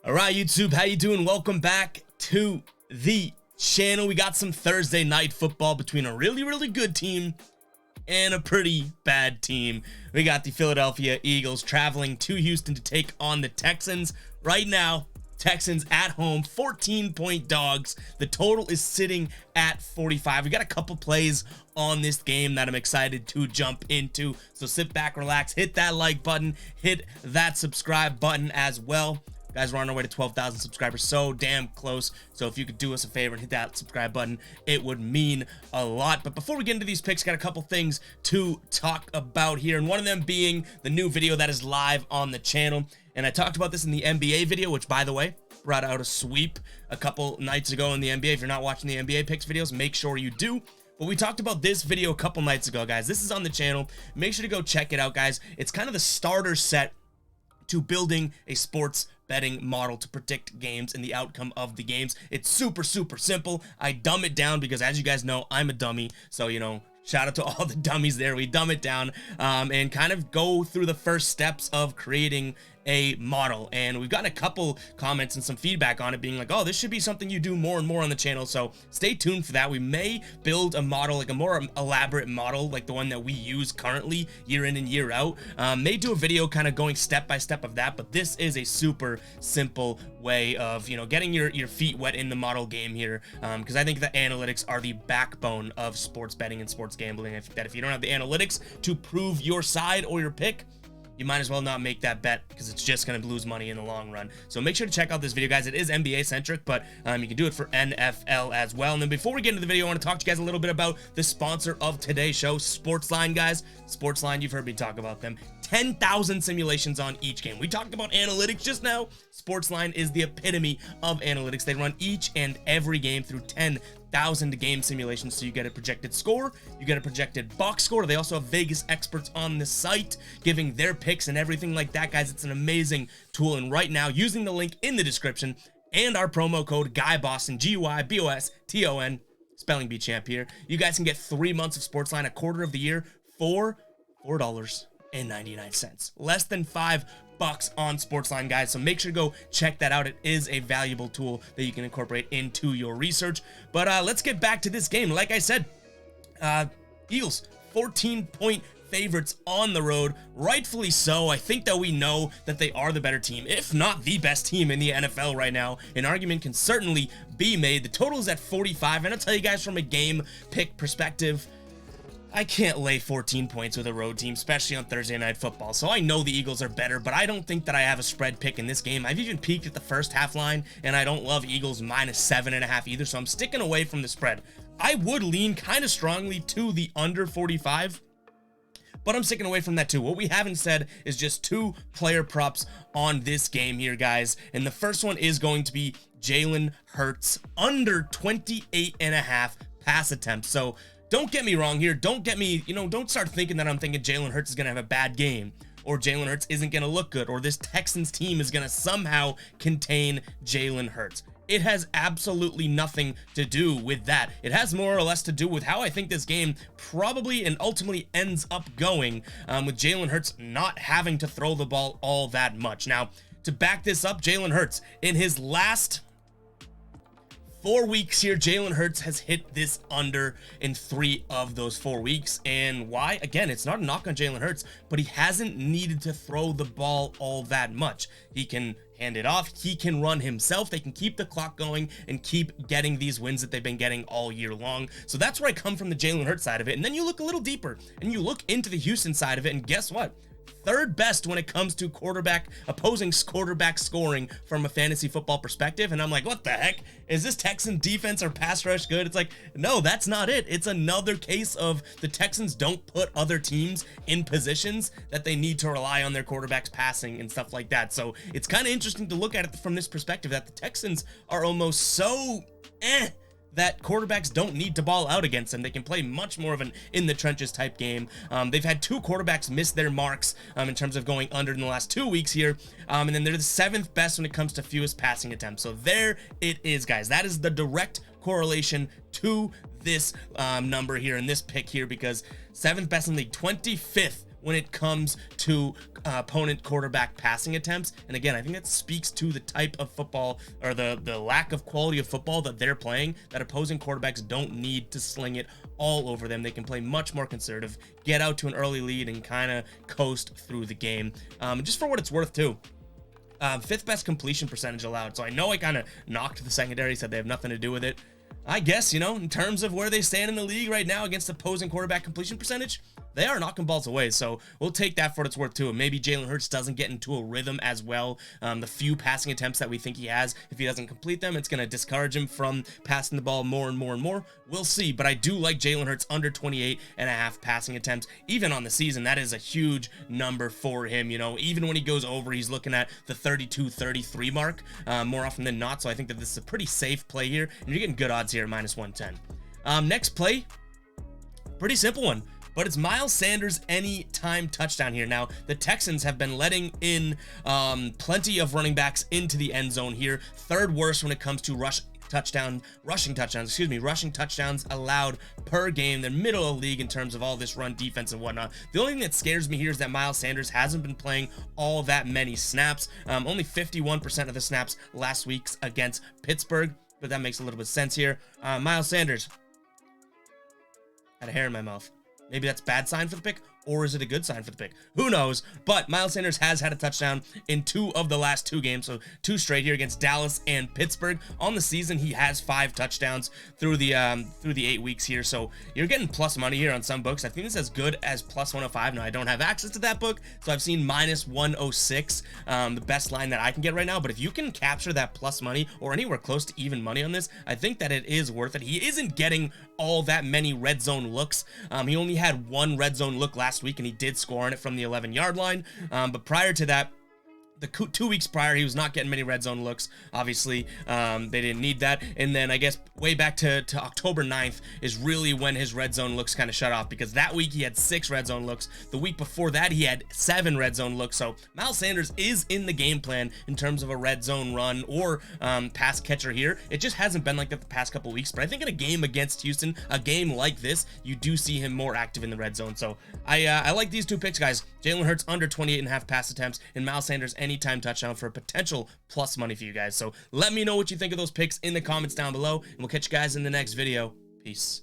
All right, YouTube, how you doing? Welcome back to the channel. We got some Thursday night football between a really good team and a pretty bad team. We got the Philadelphia Eagles traveling to Houston to take on the Texans. Right now, Texans at home, 14-point dogs. The total is sitting at 45. We got a couple plays on this game that I'm excited to jump into. So sit back, relax, hit that like button, hit that subscribe button as well. Guys, we're on our way to 12,000 subscribers, so damn close. So if you could do us a favor and hit that subscribe button, it would mean a lot. But before we get into these picks, got a couple things to talk about here, and one of them being the new video that is live on the channel. And I talked about this in the NBA video, which, by the way, brought out a sweep a couple nights ago in the NBA. If you're not watching the NBA picks videos, make sure you do. But we talked about this video a couple nights ago, guys. This is on the channel. Make sure to go check it out, guys. It's kind of the starter set to building a sports betting model to predict games and the outcome of the games. It's super simple. I dumb it down because, as you guys know, I'm a dummy. So, you know, shout out to all the dummies there. We dumb it down and kind of go through the first steps of creating a model. And we've gotten a couple comments and some feedback on it being like, oh, this should be something you do more and more on the channel. So stay tuned for that. We may build a model, like a more elaborate model, like the one that we use currently year in and year out. May do a video kind of going step by step of that, but this is a super simple way of, you know, getting your feet wet in the model game here, because I think the analytics are the backbone of sports betting and sports gambling. I think that if you don't have the analytics to prove your side or your pick, you might as well not make that bet because it's just going to lose money in the long run. So make sure to check out this video, guys. It is NBA centric, but you can do it for NFL as well. And then before we get into the video, I want to talk to you guys a little bit about the sponsor of today's show, Sportsline, guys. Sportsline, you've heard me talk about them. 10,000 simulations on each game. We talked about analytics just now. Sportsline is the epitome of analytics. They run each and every game through 10,000 game simulations, so you get a projected score, you get a projected box score. They also have Vegas experts on the site giving their picks and everything like that, guys. It's an amazing tool, and right now, using the link in the description and our promo code GUYBOSTON, GUYBOSTON, spelling bee champ here, you guys can get 3 months of Sportsline, a quarter of the year, for $4.99. Less than $5 on Sportsline, guys. So make sure to go check that out. It is a valuable tool that you can incorporate into your research. But let's get back to this game. Like I said, Eagles 14-point favorites on the road, rightfully so. I think that we know that they are the better team, if not the best team in the NFL right now. An argument can certainly be made. The total is at 45, and I'll tell you guys from a game pick perspective, I can't lay 14 points with a road team, especially on Thursday Night Football. So I know the Eagles are better, but I don't think that I have a spread pick in this game. I've even peeked at the first half line, and I don't love Eagles minus 7.5 either, so I'm sticking away from the spread. I would lean kind of strongly to the under 45, but I'm sticking away from that too. What we haven't said is just 2 player props on this game here, guys. And the first one is going to be Jalen Hurts under 28.5 pass attempts. So don't get me wrong here. Don't get me, don't start thinking that I'm thinking Jalen Hurts is going to have a bad game, or Jalen Hurts isn't going to look good, or this Texans team is going to somehow contain Jalen Hurts. It has absolutely nothing to do with that. It has more or less to do with how I think this game probably and ultimately ends up going, with Jalen Hurts not having to throw the ball all that much. Now, to back this up, Jalen Hurts, in his last 4 weeks here, Jalen Hurts has hit this under in 3 of those 4 weeks. And why? Again, it's not a knock on Jalen Hurts, but he hasn't needed to throw the ball all that much. He can hand it off. He can run himself. They can keep the clock going and keep getting these wins that they've been getting all year long. So that's where I come from, the Jalen Hurts side of it. And then you look a little deeper and you look into the Houston side of it, and guess what? Third best when it comes to opposing quarterback scoring from a fantasy football perspective. And I'm like, what the heck? Is this Texan defense or pass rush good? It's like, no, that's not it. It's another case of the Texans don't put other teams in positions that they need to rely on their quarterbacks passing and stuff like that. So it's kind of interesting to look at it from this perspective, that the Texans are almost so that quarterbacks don't need to ball out against them. They can play much more of an in the trenches type game. They've had 2 quarterbacks miss their marks in terms of going under in the last 2 weeks here. And then they're the 7th best when it comes to fewest passing attempts. So there it is, guys. That is the direct correlation to this number here and this pick here, because 7th best in the league, 25th when it comes to opponent quarterback passing attempts. And again, I think that speaks to the type of football, or the lack of quality of football that they're playing, that opposing quarterbacks don't need to sling it all over them. They can play much more conservative, get out to an early lead, and kind of coast through the game. Just for what it's worth too, 5th best completion percentage allowed. So I know I kind of knocked the secondary, said they have nothing to do with it. I guess, you know, in terms of where they stand in the league right now against opposing quarterback completion percentage, they are knocking balls away. So we'll take that for what it's worth too. And maybe Jalen Hurts doesn't get into a rhythm as well. The few passing attempts that we think he has, if he doesn't complete them, it's going to discourage him from passing the ball more and more and more. We'll see. But I do like Jalen Hurts under 28.5 passing attempts. Even on the season, that is a huge number for him. You know, even when he goes over, he's looking at the 32-33 mark more often than not. So I think that this is a pretty safe play here. And you're getting good odds here at -110. Next play, pretty simple one, but it's Miles Sanders anytime touchdown here. Now, the Texans have been letting in plenty of running backs into the end zone here. 3rd worst when it comes to rushing touchdowns allowed per game. They're middle of the league in terms of all this run defense and whatnot. The only thing that scares me here is that Miles Sanders hasn't been playing all that many snaps. Only 51% of the snaps last week against Pittsburgh, but that makes a little bit of sense here. Miles Sanders had a hair in my mouth. Maybe that's a bad sign for the pick, or is it a good sign for the pick? Who knows? But Miles Sanders has had a touchdown in 2 of the last 2 games, so 2 straight here against Dallas and Pittsburgh. On the season, he has 5 touchdowns through the 8 weeks here, so you're getting plus money here on some books. I think this is as good as plus 105. Now, I don't have access to that book, so I've seen -106, the best line that I can get right now. But if you can capture that plus money or anywhere close to even money on this, I think that it is worth it. He isn't getting all that many red zone looks. He only had 1 red zone look last week, and he did score on it from the 11-yard line. But prior to that, the 2 weeks prior, he was not getting many red zone looks. Obviously, they didn't need that. And then I guess way back to October 9th is really when his red zone looks kind of shut off, because that week he had 6 red zone looks. The week before that, he had 7 red zone looks. So Miles Sanders is in the game plan in terms of a red zone run or pass catcher here. It just hasn't been like that the past couple weeks. But I think in a game against Houston, a game like this, you do see him more active in the red zone. So I like these 2 picks, guys. Jalen Hurts under 28.5 pass attempts, and Miles Sanders anytime touchdown for a potential plus money for you guys. So let me know what you think of those picks in the comments down below, and we'll catch you guys in the next video. Peace.